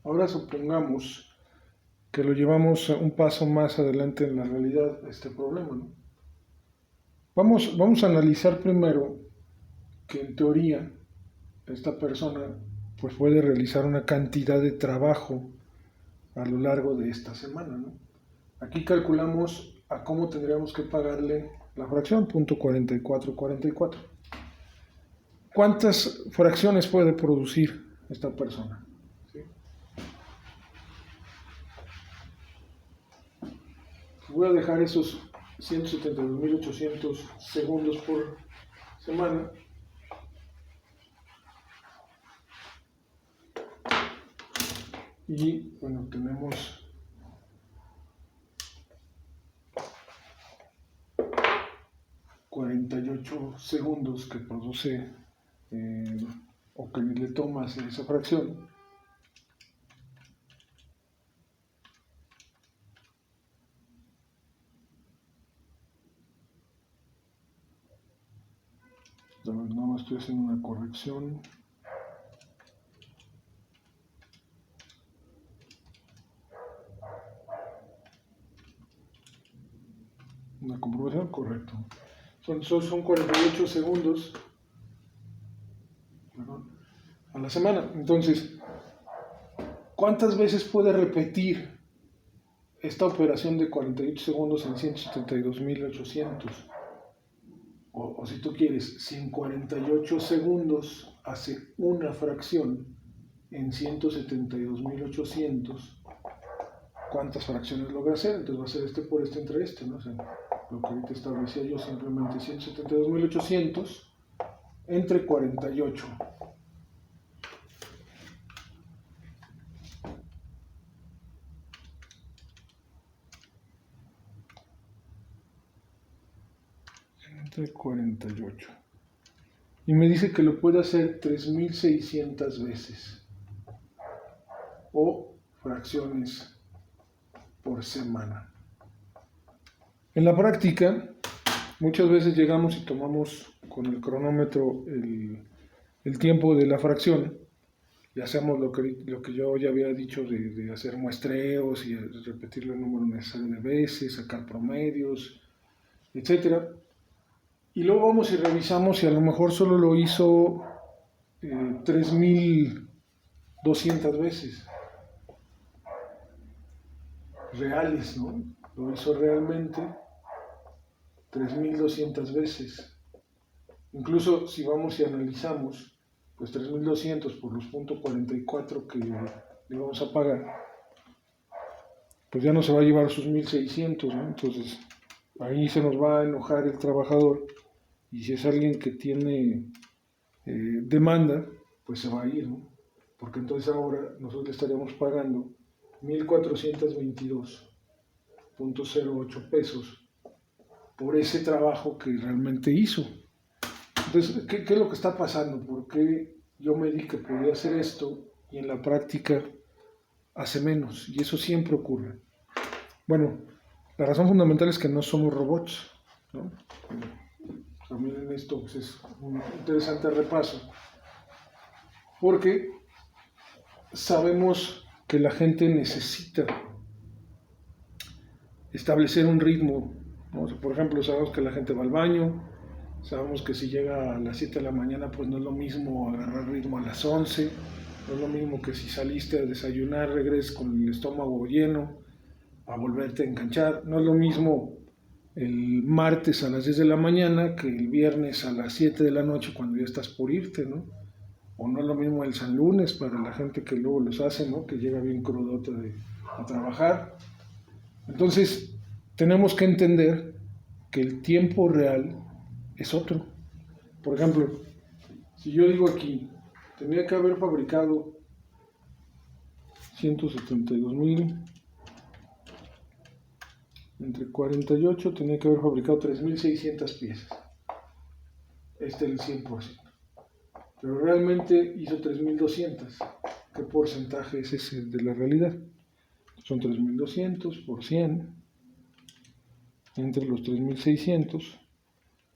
Ahora supongamos que lo llevamos un paso más adelante en la realidad este problema, ¿no? Vamos a analizar primero que en teoría esta persona pues puede realizar una cantidad de trabajo a lo largo de esta semana, ¿no? Aquí calculamos a cómo tendríamos que pagarle la fracción, punto 4444. ¿Cuántas fracciones puede producir esta persona? ¿Sí? Voy a dejar esos 172.800 segundos por semana. Y bueno, tenemos $48 que produce o que le toma hacer esa fracción. Nada más estoy haciendo una corrección. Una comprobación, correcto. Son 48 segundos, perdón, a la semana. Entonces, ¿cuántas veces puede repetir esta operación de 48 segundos en 172.800? O si tú quieres, si en 48 segundos hace una fracción en 172.800, ¿cuántas fracciones logra hacer? Entonces va a ser este por este entre este, ¿no? O sea, lo que ahorita establecía yo, simplemente 172.800 entre 48. Entre 48. Y me dice que lo puede hacer 3.600 veces. O fracciones por semana. En la práctica, muchas veces llegamos y tomamos con el cronómetro el tiempo de la fracción y hacemos lo que yo ya había dicho de hacer muestreos y repetirlo el número necesario de veces, sacar promedios, etc. Y luego vamos y revisamos y a lo mejor solo lo hizo 3.200 veces reales, ¿no? Lo hizo realmente 3.200 veces. Incluso si vamos y analizamos, pues 3.200 por los .44 que le vamos a pagar, pues ya no se va a llevar sus 1.600, ¿no? Entonces ahí se nos va a enojar el trabajador y si es alguien que tiene demanda, pues se va a ir, ¿no? Porque entonces ahora nosotros le estaríamos pagando 1.422.08 pesos por ese trabajo que realmente hizo. Entonces, ¿qué es lo que está pasando? ¿Por qué yo me di que podía hacer esto y en la práctica hace menos? Y eso siempre ocurre. Bueno, la razón fundamental es que no somos robots, ¿no? También en esto pues, es un interesante repaso, porque sabemos que la gente necesita establecer un ritmo, ¿no? Por ejemplo, sabemos que la gente va al baño, sabemos que si llega a las 7 de la mañana, pues no es lo mismo agarrar ritmo a las 11, no es lo mismo que si saliste a desayunar, regreses con el estómago lleno, a volverte a enganchar, no es lo mismo el martes a las 10 de la mañana que el viernes a las 7 de la noche cuando ya estás por irte, ¿no? O no es lo mismo el San Lunes para la gente que luego los hace, ¿no? Que llega bien crudota a trabajar. Entonces, tenemos que entender que el tiempo real es otro. Por ejemplo, si yo digo aquí, tenía que haber fabricado 172.000 entre 48, tenía que haber fabricado 3.600 piezas. Este es el 100%. Pero realmente hizo 3.200. ¿Qué porcentaje es ese de la realidad? Son 3.200 por 100 entre los 3.600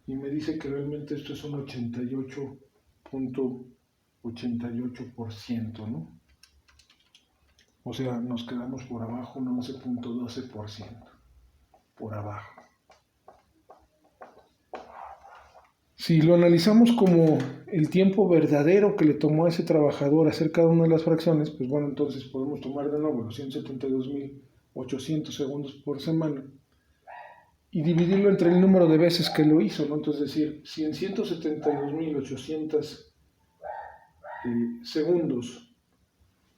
y me dice que realmente esto es un 88.88%, ¿no? O sea, nos quedamos por abajo un 11.12%, por abajo. Si lo analizamos como el tiempo verdadero que le tomó a ese trabajador hacer cada una de las fracciones, pues bueno, entonces podemos tomar de nuevo los 172.800 segundos por semana y dividirlo entre el número de veces que lo hizo, ¿no? Entonces decir, si en 172.800 segundos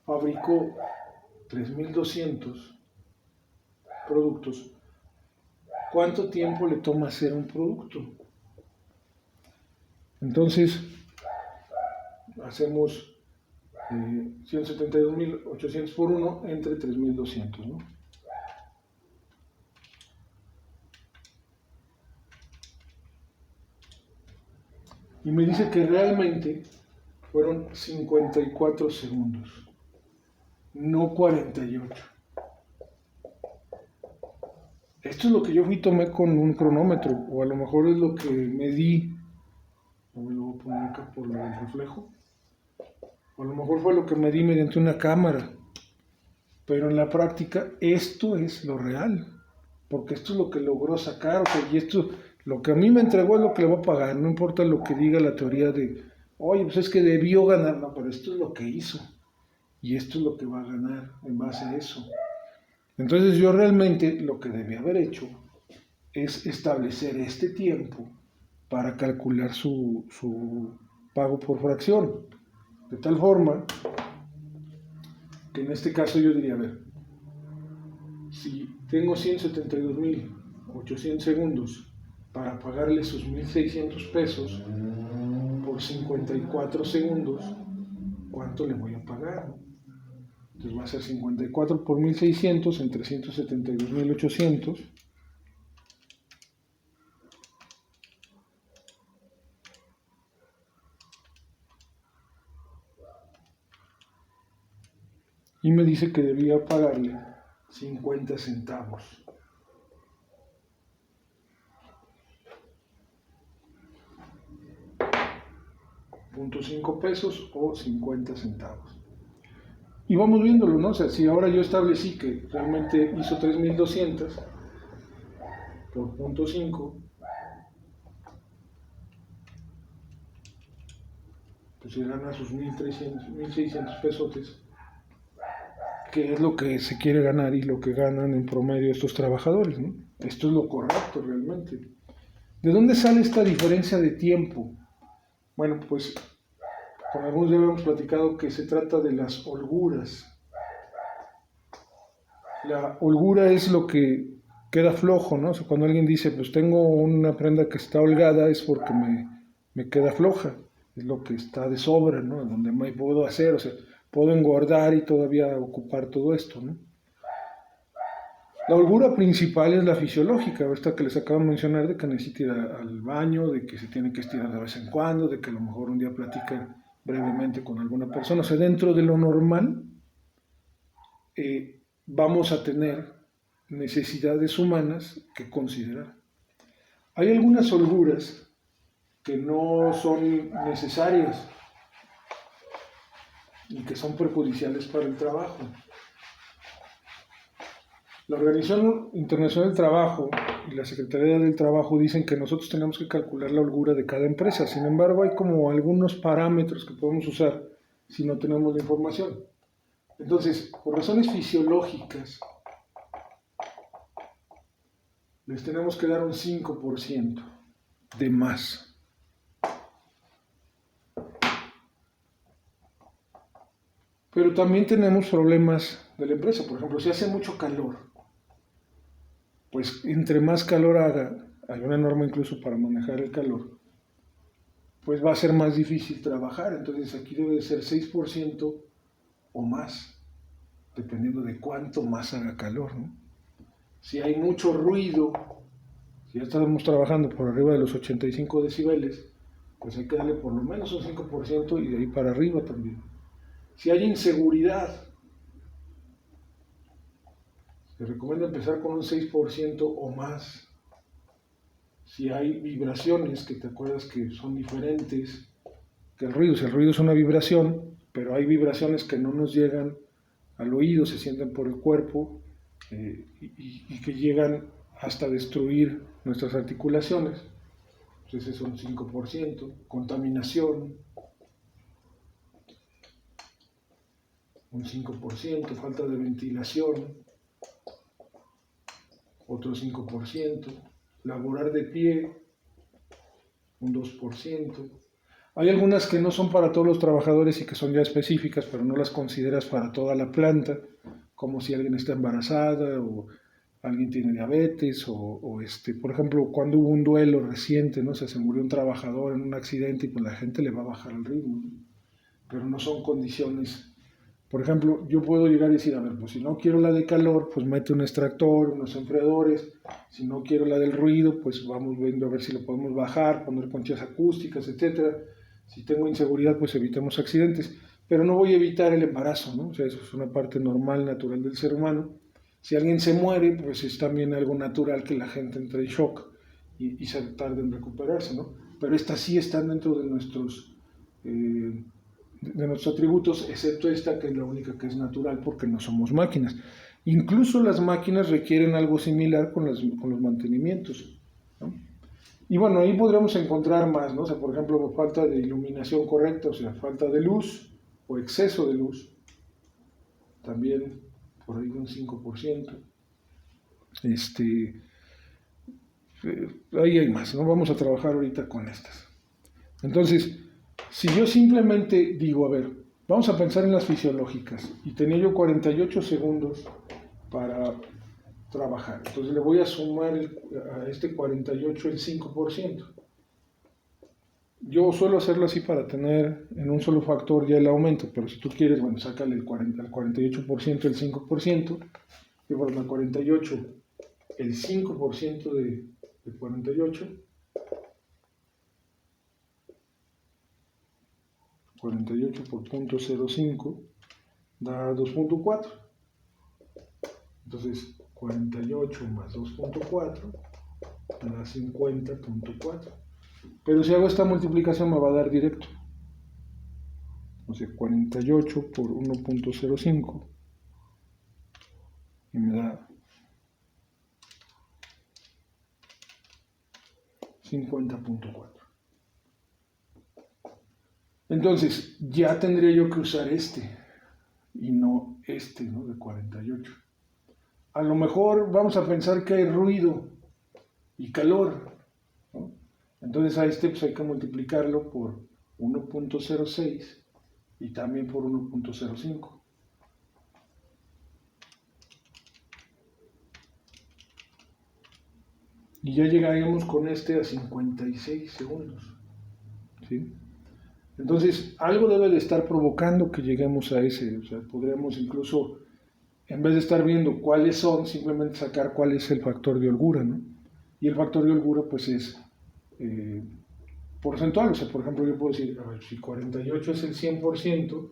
fabricó 3.200 productos, ¿cuánto tiempo le toma hacer un producto? Entonces, hacemos 172.800 por 1 entre 3.200, ¿no? Y me dice que realmente fueron 54 segundos, no 48. Esto es lo que yo tomé con un cronómetro, o a lo mejor es lo que medí. Me lo voy a poner acá por el reflejo. O a lo mejor fue lo que medí mediante una cámara. Pero en la práctica esto es lo real. Porque esto es lo que logró sacar. Y esto, lo que a mí me entregó es lo que le voy a pagar. No importa lo que diga la teoría de, oye, pues es que debió ganar. No, pero esto es lo que hizo. Y esto es lo que va a ganar en base a eso. Entonces yo realmente lo que debí haber hecho es establecer este tiempo para calcular su pago por fracción. De tal forma que en este caso yo diría, a ver, si tengo 172.800 segundos para pagarle sus 1.600 pesos por 54 segundos, ¿cuánto le voy a pagar? Entonces va a ser 54 por 1.600 entre 172.800. Y me dice que debía pagarle 50 centavos. $0.5 o 50 centavos. Y vamos viéndolo, ¿no? O sea, si ahora yo establecí que realmente hizo 3.200 por 0.5, pues se gana sus 1.600 pesotes, que es lo que se quiere ganar y lo que ganan en promedio estos trabajadores, ¿no? Esto es lo correcto realmente. ¿De dónde sale esta diferencia de tiempo? Bueno, pues con algunos ya habíamos platicado que se trata de las holguras. La holgura es lo que queda flojo, ¿no? O sea, cuando alguien dice, pues tengo una prenda que está holgada, es porque me queda floja, es lo que está de sobra, ¿no? Donde me puedo hacer, o sea, puedo engordar y todavía ocupar todo esto, ¿no? La holgura principal es la fisiológica, esta que les acabo de mencionar, de que necesita ir al baño, de que se tiene que estirar de vez en cuando, de que a lo mejor un día platican brevemente con alguna persona. O sea, dentro de lo normal vamos a tener necesidades humanas que considerar. Hay algunas holguras que no son necesarias y que son perjudiciales para el trabajo. La Organización Internacional del Trabajo y la Secretaría del Trabajo dicen que nosotros tenemos que calcular la holgura de cada empresa. Sin embargo, hay como algunos parámetros que podemos usar si no tenemos la información. Entonces, por razones fisiológicas, les tenemos que dar un 5% de más. Pero también tenemos problemas de la empresa. Por ejemplo, si hace mucho calor, pues entre más calor haga, hay una norma incluso para manejar el calor, pues va a ser más difícil trabajar. Entonces aquí debe de ser 6% o más, dependiendo de cuánto más haga calor, ¿no? Si hay mucho ruido, si ya estamos trabajando por arriba de los 85 decibeles, pues hay que darle por lo menos un 5% y de ahí para arriba también. Si hay inseguridad, se recomienda empezar con un 6% o más. Si hay vibraciones, que te acuerdas que son diferentes que el ruido. Si el ruido es una vibración, pero hay vibraciones que no nos llegan al oído, se sienten por el cuerpo y que llegan hasta destruir nuestras articulaciones. Entonces es un 5%. Contaminación, un 5%. Falta de ventilación, otro 5%. Laborar de pie, un 2%. Hay algunas que no son para todos los trabajadores y que son ya específicas, pero no las consideras para toda la planta, como si alguien está embarazada o alguien tiene diabetes o por ejemplo, cuando hubo un duelo reciente, ¿no? Se murió un trabajador en un accidente y pues la gente le va a bajar el ritmo, ¿no? Pero no son condiciones. Por ejemplo, yo puedo llegar y decir, a ver, pues si no quiero la de calor, pues mete un extractor, unos enfriadores. Si no quiero la del ruido, pues vamos viendo a ver si lo podemos bajar, poner conchas acústicas, etcétera. Si tengo inseguridad, pues evitemos accidentes. Pero no voy a evitar el embarazo, ¿no? O sea, eso es una parte normal, natural del ser humano. Si alguien se muere, pues es también algo natural que la gente entre en shock y se tarde en recuperarse, ¿no? Pero estas sí están dentro de nuestros atributos, excepto esta que es la única que es natural porque no somos máquinas. Incluso las máquinas requieren algo similar con los mantenimientos, ¿no? Y bueno, ahí podríamos encontrar más, ¿no? O sea, por ejemplo, falta de iluminación correcta, o sea, falta de luz o exceso de luz, también por ahí un 5%. Ahí hay más, ¿no? Vamos a trabajar ahorita con estas. Entonces, si yo simplemente digo, a ver, vamos a pensar en las fisiológicas, y tenía yo 48 segundos para trabajar, entonces le voy a sumar a este 48 el 5%. Yo suelo hacerlo así para tener en un solo factor ya el aumento, pero si tú quieres, bueno, sácale al 48% el 5%, y bueno, al 48 el 5% de 48, 48 por 0.05 da 2.4. Entonces 48 más 2.4 me da 50.4. Pero si hago esta multiplicación me va a dar directo. O sea, 48 por 1.05 y me da 50.4. Entonces, ya tendría yo que usar este y no este, ¿no? De 48. A lo mejor vamos a pensar que hay ruido y calor, ¿no? Entonces a este pues hay que multiplicarlo por 1.06 y también por 1.05. Y ya llegaríamos con este a 56 segundos, ¿sí? Entonces, algo debe de estar provocando que lleguemos a ese. O sea, podríamos incluso, en vez de estar viendo cuáles son, simplemente sacar cuál es el factor de holgura, ¿no? Y el factor de holgura, pues, es porcentual. O sea, por ejemplo, yo puedo decir, a ver, si 48 es el 100%,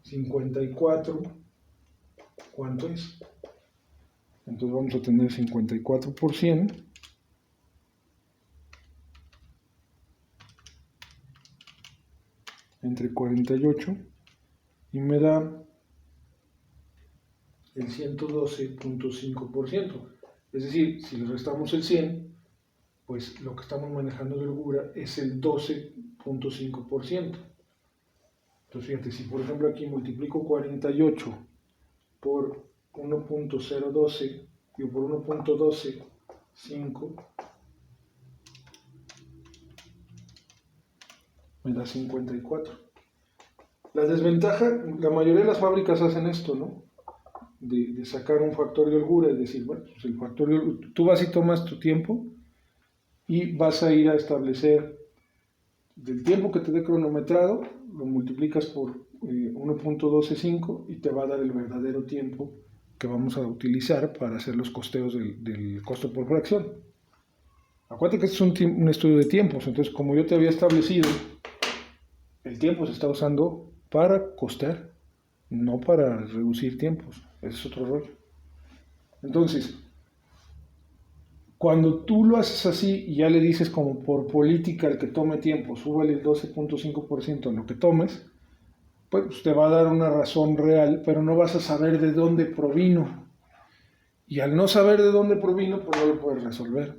54, ¿cuánto es? Entonces vamos a tener 54%. Entre 48 y me da el 112.5%. Es decir, si le restamos el 100, pues lo que estamos manejando de holgura es el 12.5%. Entonces fíjate, si por ejemplo aquí multiplico 48 por 1.012, digo por 1.125, me da 54. La desventaja, la mayoría de las fábricas hacen esto, ¿no? De sacar un factor de holgura, es decir, bueno, pues el factor de holgura, tú vas y tomas tu tiempo y vas a ir a establecer del tiempo que te dé cronometrado, lo multiplicas por 1.125 y te va a dar el verdadero tiempo que vamos a utilizar para hacer los costeos del costo por fracción. Acuérdate que este es un estudio de tiempos, entonces como yo te había establecido, el tiempo se está usando para costear, no para reducir tiempos. Ese es otro rollo. Entonces, cuando tú lo haces así y ya le dices como por política al que tome tiempo, súbale el 12.5% en lo que tomes, pues te va a dar una razón real, pero no vas a saber de dónde provino. Y al no saber de dónde provino, pues no lo puedes resolver.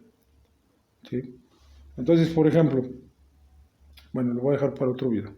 ¿Sí? Entonces, por ejemplo, bueno, lo voy a dejar para otro video.